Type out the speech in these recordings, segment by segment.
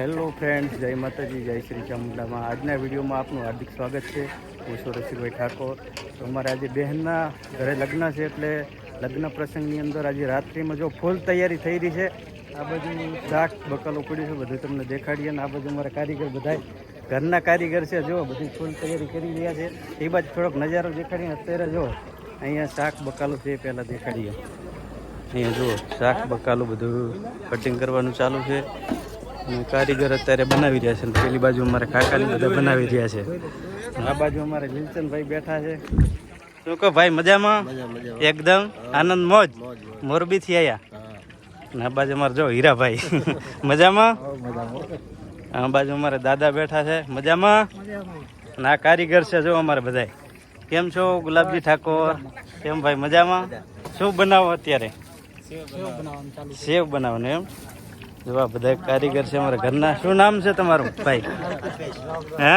Hello friends, જય માતાજી, જય શ્રી ચામુંડામાં. આજના વિડીયોમાં આપનું હાર્દિક સ્વાગત છે. હું છું રસિકભાઈ ઠાકોર. તો અમારે આજે બહેનના ઘરે લગ્ન છે, એટલે લગ્ન પ્રસંગની અંદર આજે રાત્રિમાં જો ફૂલ તૈયારી થઈ રહી છે. આ બાજુ શાક બકાલું પડ્યું છે, બધું તમને દેખાડીએ. અને આ બાજુ અમારા કારીગર બધા ઘરના કારીગર છે, જો બધી ફૂલ તૈયારી કરી રહ્યા છે. એ બાજુ થોડોક નજારો દેખાડીએ. અત્યારે જો અહીંયા શાક બકાલું છે, પહેલાં દેખાડીએ. અહીંયા જુઓ શાક બકાલું બધું કટિંગ કરવાનું ચાલુ છે. અને કારીગર અત્યારે બનાવી રહ્યા છે. પેલી બાજુ અમારા કાકાની બધા બનાવી રહ્યા છે. આ બાજુ અમારે લીલચંદભાઈ બેઠા છે. શું કહો ભાઈ, મજામાં? એકદમ આનંદ મોજ. મોરબીથી આવ્યા. અને આ બાજુ અમારે જો હીરાભાઈ મજામાં. આ બાજુ અમારે દાદા બેઠા છે, મજામાં. અને આ કારીગર છે જો અમારે બધા. કેમ છો ગુલાબજી ઠાકોર? કેમ ભાઈ, મજામાં? શું બનાવો અત્યારે? સેવ બનાવવાનું એમ. જોવા બધા કારીગર છે અમારા ઘરના. શું નામ છે તમારું ભાઈ? હે,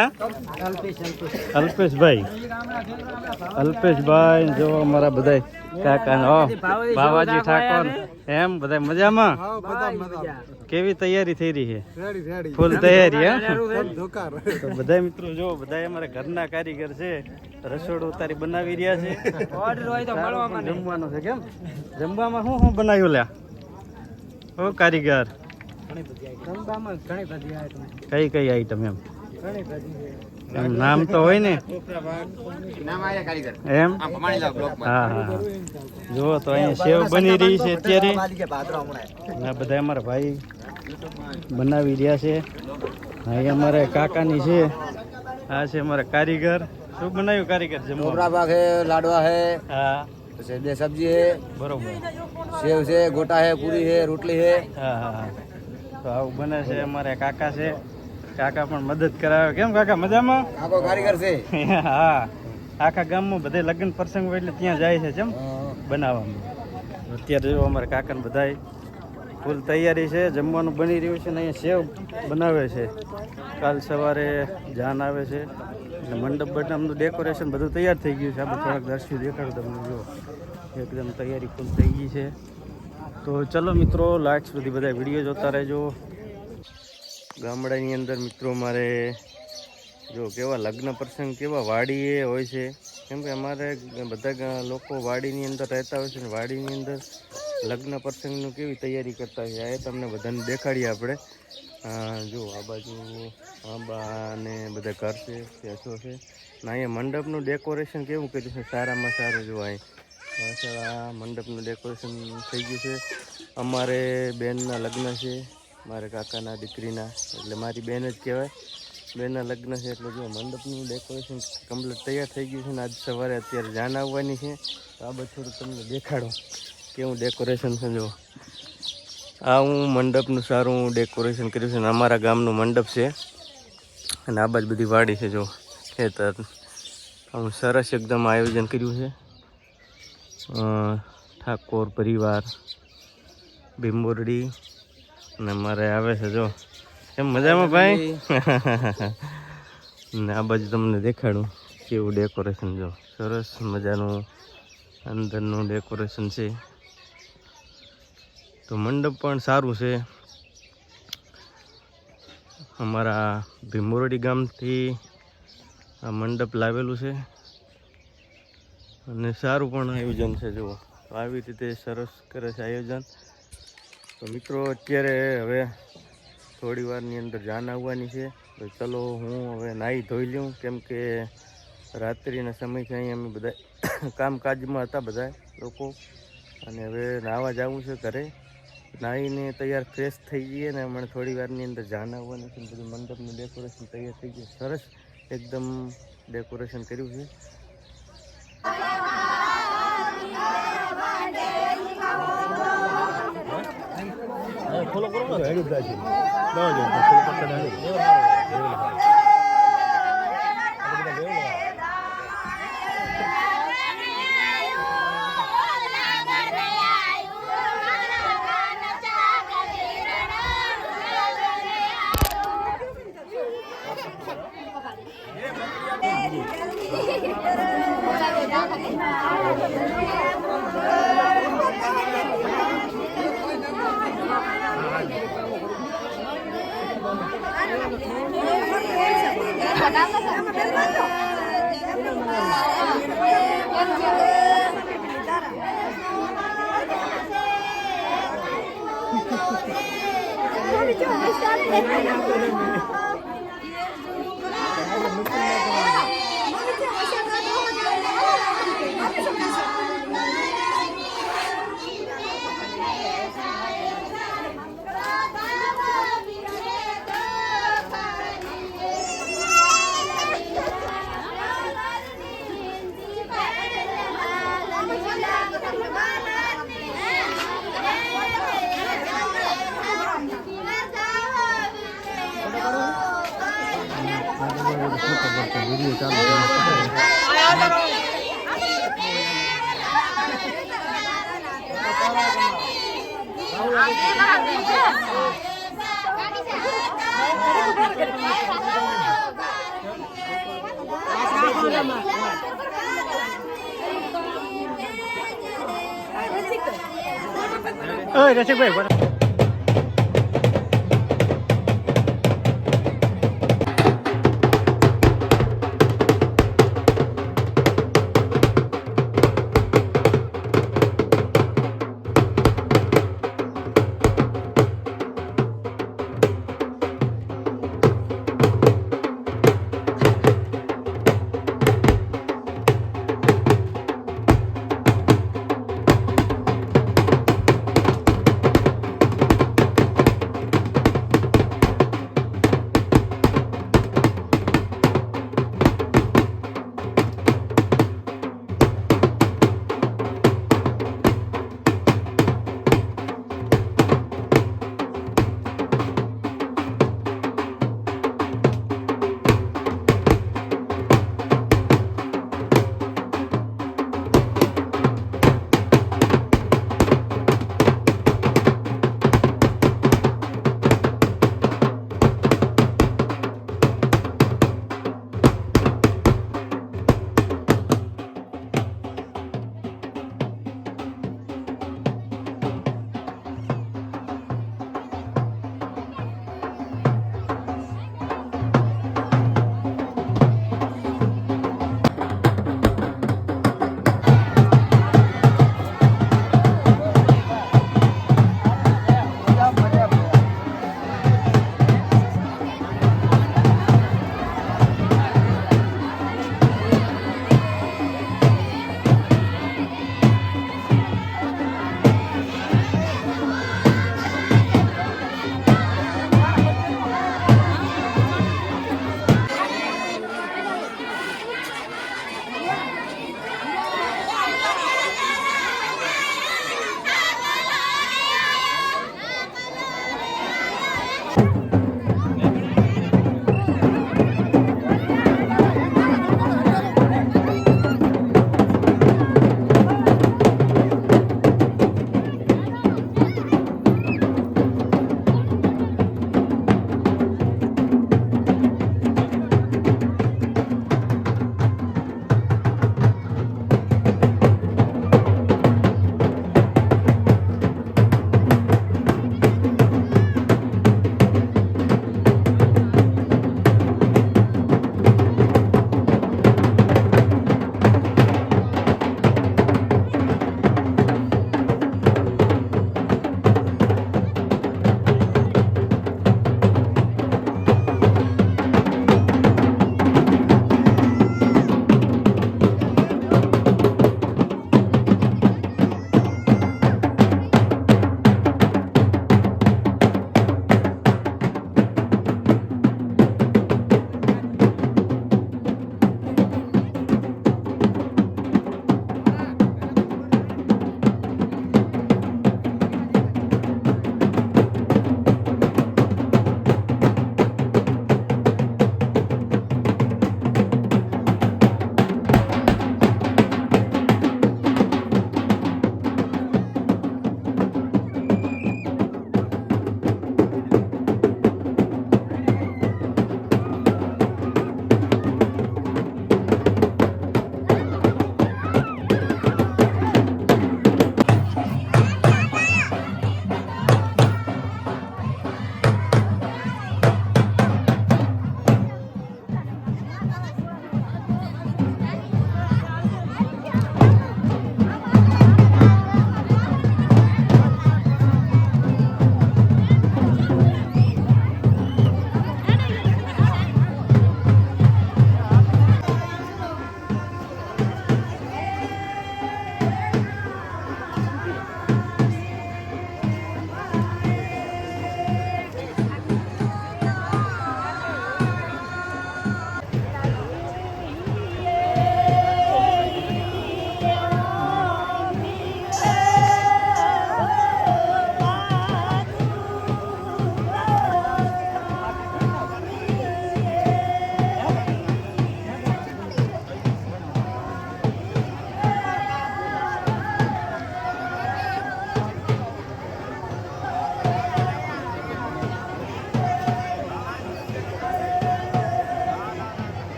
અલ્પેશભાઈ. અલ્પેશભાઈ જો અમારા બધા કાકા બાવાજી ઠાકોર. એમ બધા મજામાં? કેવી તૈયારી થઈ રહી છે? ફૂલ તૈયારી. તો બધા મિત્રો જો બધા અમારા ઘરના કારીગર છે. રસોડું ઉતારી બનાવી રહ્યા છે. જમવાનું છે. કેમ જમવામાં શું શું બનાવ્યું લ્યા? ઓ કારીગર, કઈ કઈ આઈટમ? એમ નામ તો હોય ને. એમ હા હા. જુઓ તો અહીંયા સેવ બની રહી છે અત્યારે. આ બધા અમારા ભાઈ બનાવી રહ્યા છે. અહીંયા અમારા કાકાની છે. આ છે અમારા કારીગર. શું બનાવ્યું કારીગર? જમવા છે, લાડવા છે, હા, બે સબ્જી है, બરોબર. सेव છે, गोटा है, पूरी है, रोटली है. હા હા હા. તો આવું બને છે. અમારે કાકા છે. કાકા પણ મદદ કરાવે. કેમ કાકા, મજામાં? આખો કારીગર છે. હા, આખા ગામમાં બધે લગ્ન પ્રસંગ હોય એટલે ત્યાં જાય છે જેમ બનાવવામાં. અત્યારે જો અમારા કાકાને બધા ફૂલ તૈયારી છે. જમવાનું બની રહ્યું છે. ને અહીંયા સેવ બનાવે છે. કાલ સવારે જાન આવે છે. એટલે મંડપ બટમનું ડેકોરેશન બધું તૈયાર થઈ ગયું છે. આપણે થોડાક દર્શી દેખાડું તમને. જો એકદમ તૈયારી ફૂલ થઈ ગઈ છે. તો ચલો મિત્રો, લાસ્ટ સુધી બધા વિડીયો જોતા રહેજો. ગામડાની અંદર મિત્રો મારે જો કેવા લગ્ન પ્રસંગ કેવા વાડીએ હોય છે. કેમ કે અમારે બધા લોકો વાડીની અંદર રહેતા હોય છે. ને વાડીની અંદર લગ્ન પ્રસંગનું કેવી તૈયારી કરતા હોય એ તમને બધાને દેખાડીએ આપણે. જો આ બાજુ આંબા ને બધા ઘર છે, ભેંસો છે. ને અહીંયા મંડપનું ડેકોરેશન કેવું કર્યું છે, સારામાં સારું. જો અહીં પાછળ આ મંડપનું ડેકોરેશન થઈ ગયું છે. અમારે બેનના લગ્ન છે, મારા કાકાના દીકરીના, એટલે મારી બેન જ કહેવાય. બેનના લગ્ન છે એટલે જો મંડપનું ડેકોરેશન કમ્પ્લીટ તૈયાર થઈ ગયું છે. ને આજ સવારે અત્યારે જાન આવવાની છે. તો આ બધું થોડું તમને દેખાડો કેવું ડેકોરેશન છે. જો આ હું મંડપનું સારું ડેકોરેશન કર્યું છે. ને અમારા ગામનું મંડપ છે. અને આ બાજુ બધી વાડી છે. જો ખેતર આવું સરસ એકદમ આયોજન કર્યું છે. ઠાકોર પરિવાર ભીમબોરડી ને મારે આવે છે. જો એમ મજામાં ભાઈ? ને આ બાજુ તમને દેખાડું કેવું ડેકોરેશન. જો સરસ મજાનું અંદરનું ડેકોરેશન છે. તો મંડપ પણ સારું છે. અમારા ભીમબોરડી ગામથી આ મંડપ લાવેલું છે. અને સારું પણ આયોજન છે. જુઓ આવી રીતે સરસ કરે છે આયોજન. તો મિત્રો અત્યારે હવે થોડી વારની અંદર જાન આવવાની છે. તો ચલો હું હવે નાહી ધોઈ લઉં. કેમ કે રાત્રિના સમય છે. અહીં અમે બધા કામકાજમાં હતા બધા લોકો. અને હવે નાહવા જવું છે ઘરે. નાહીને તૈયાર ફ્રેશ થઈ જઈએ ને હમણાં થોડી વારની અંદર જાન આવવાની છે. બધું મંડપનું ડેકોરેશન તૈયાર થઈ ગયું. સરસ એકદમ ડેકોરેશન કર્યું છે. ફોલો કરો ને હેડ જાય છે. ઓય રસિકભાઈ